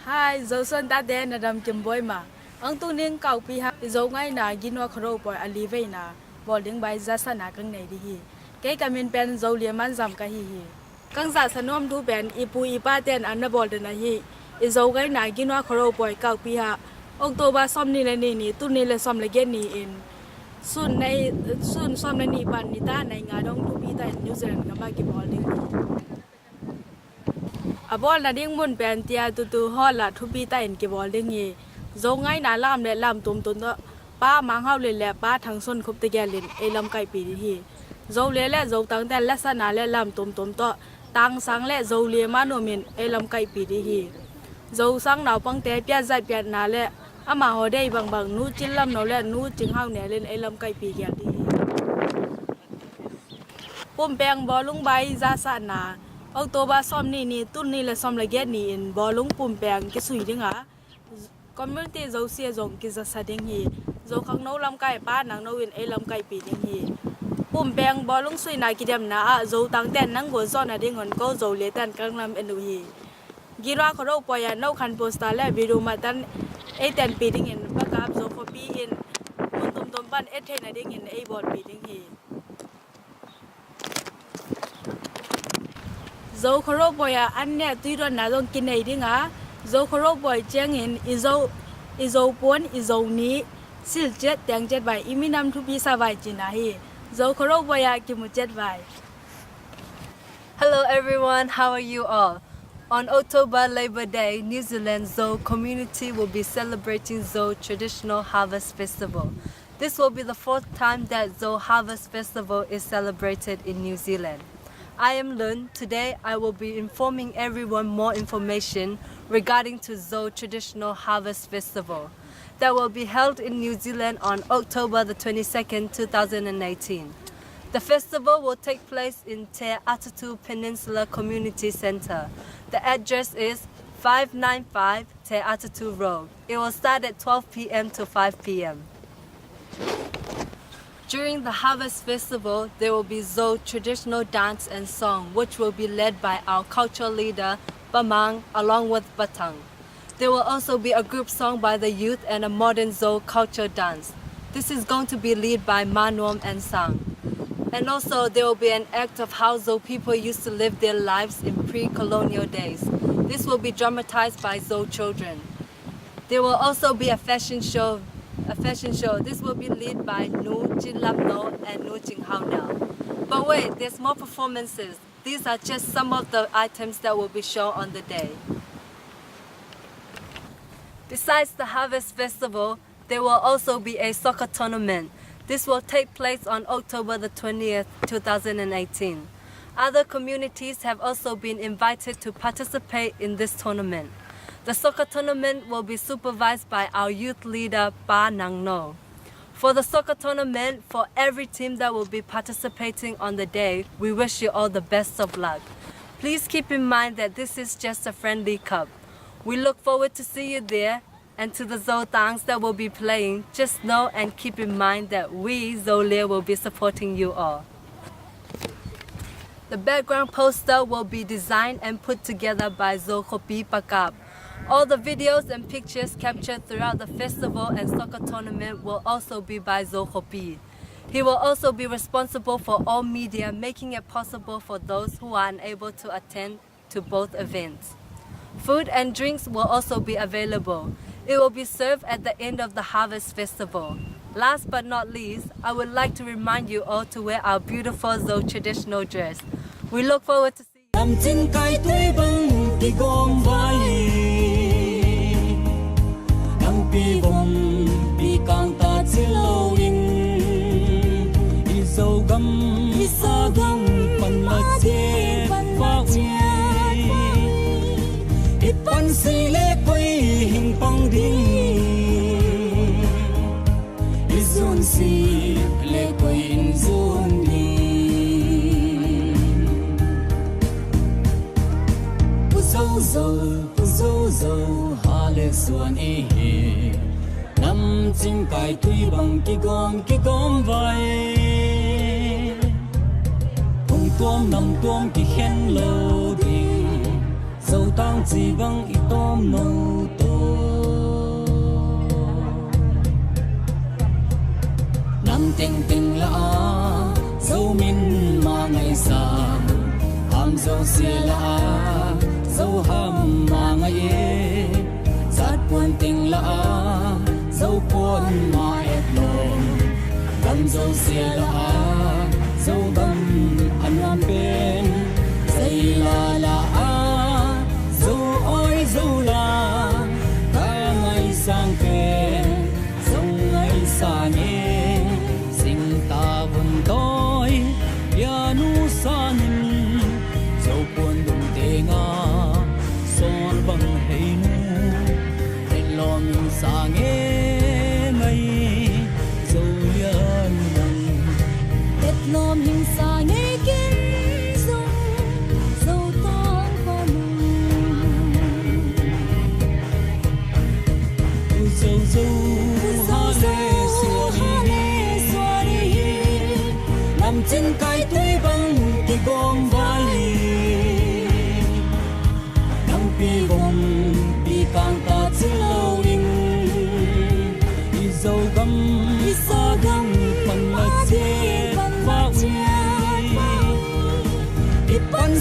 Hai, dấu xuân ta đen là đầm chấm bôi mà. Ông tu niên cầu pi ha, dấu ngay na gin wa khro boy ali ve na, bỏ tiếng bài ra sa na căng này đi hi. Cái cam in pen dấu liam man zam ka hi hi. Căng giả sa nom thu pen ipu ipa ten an na bol de na hi. Dấu ngay na gin wa khro boy cầu pi ha. Ông tu ba som ni le ni tu ni le som le gen ni in. Sun som le ni pan ni ta này ngà dong thu pi ta New Zealand ka ba ki bol ding. Bol na ding mun pen tia tu ho la thu pi ta in ki bol ding hi. Dấu ngay na lam le lam tum tum đó ba mang hao le le ba thằng xuân khúc tê gà lên e lam cày pi đi hi. Dấu le dấu tăng tên le sa na le lam tum tum đó tăng sáng le dấu le ma no min e lam cày pi đi hi. Dấu sáng nào băng té pia dai pia na le ama ho dei bang bang nu chin lam no le nu ching hao ne lên e lam cày pi gà đi. Pum peng bo lung bai ra sa na ông tô ba som ni tun ni le som le get ni in bo lung pum peng cái sui ding à. Community dấu xia dòng kia ra sa ding hi dấu khang nấu lam cày ba nang nấu in e lam cày pi ding hi pum beng bo lung sui na ki dem na a dấu tăng ten nang go zon na ding on ko dấu le tan kang lam enu hi gira khoro poya no khan posta le video ma tan e ten pi ding in ba kap zo ko pi in tum tum pan e the na ding in e bol pi ding hi dấu khoro poya an ne tui ron na dong kin nei ding a dấu khoro boy cheng in izo pon izo ni sil jet tang jet bai iminam thu pi sa vai china hi dấu khoro boy ya ki mu jet vai. Hello everyone, how are you all? On October Labor Day, New Zealand Zo community will be celebrating Zo Traditional Harvest Festival. This will be the fourth time that Zo Harvest Festival is celebrated in New Zealand. I am Lun. Today I will be informing everyone more information regarding to Zo Traditional Harvest Festival that will be held in New Zealand on October the 22nd, 2018. The festival will take place in Te Atatu Peninsula Community Centre. The address is 595 Te Atatu Road. It will start at 12 p.m. to 5 p.m. During the Harvest Festival, there will be Zo traditional dance and song, which will be led by our cultural leader, Bamang, along with Batang. There will also be a group song by the youth and a modern Zo culture dance. This is going to be led by Manuam and Sang. And also, there will be an act of how Zo people used to live their lives in pre-colonial days. This will be dramatized by Zo children. There will also be a fashion show. This will be led by Nu Jin Lam No and Nu Jing Hao Now. But wait, there's more performances. These are just some of the items that will be shown on the day. Besides the Harvest Festival, there will also be a soccer tournament. This will take place on October the 20th, 2018. Other communities have also been invited to participate in this tournament. The soccer tournament will be supervised by our youth leader, Pa Nang No. For the soccer tournament, for every team that will be participating on the day, we wish you all the best of luck. Please keep in mind that this is just a friendly cup. We look forward to see you there, and to the Zotangs that will be playing, just know and keep in mind that we, Zolia, will be supporting you all. The background poster will be designed and put together by Khuodo Pawi. All the videos and pictures captured throughout the festival and soccer tournament will also be by Khuodo. He will also be responsible for all media, making it possible for those who are unable to attend to both events. Food and drinks will also be available. It will be served at the end of the Harvest Festival. Last but not least, I would like to remind you all to wear our beautiful Zo traditional dress. We look forward to seeing xuân ý năm chim cài tuy bằng cái gom vai cùng tuom nằm tuom cái khen lâu đình dâu tang chỉ bằng ít tôm nâu tô năm tình tình lạ dâu min mà ngày sáng ham dâu xia lạ dâu ham mà ngày quân tình lạ dấu quân mà ép lòng gầm dấu xia lạ dấu gầm ăn làm bên dây là dấu ôi dấu là ta ngày sang kề dấu ngày xa nhé sinh ta vùng tối ya nu sa nhìn dấu quân đụng tê nga son bằng hay nu lom sa nghe mây dâu yên nâng tết lom hình sa nghe kiến dâu dâu tang qua mừng dâu ha lê xua đi nằm trên cái túi bằng cái gom vai nắng pi gom pi càng ta chỉ lâu dâu găm phần mặt trên và ít bắn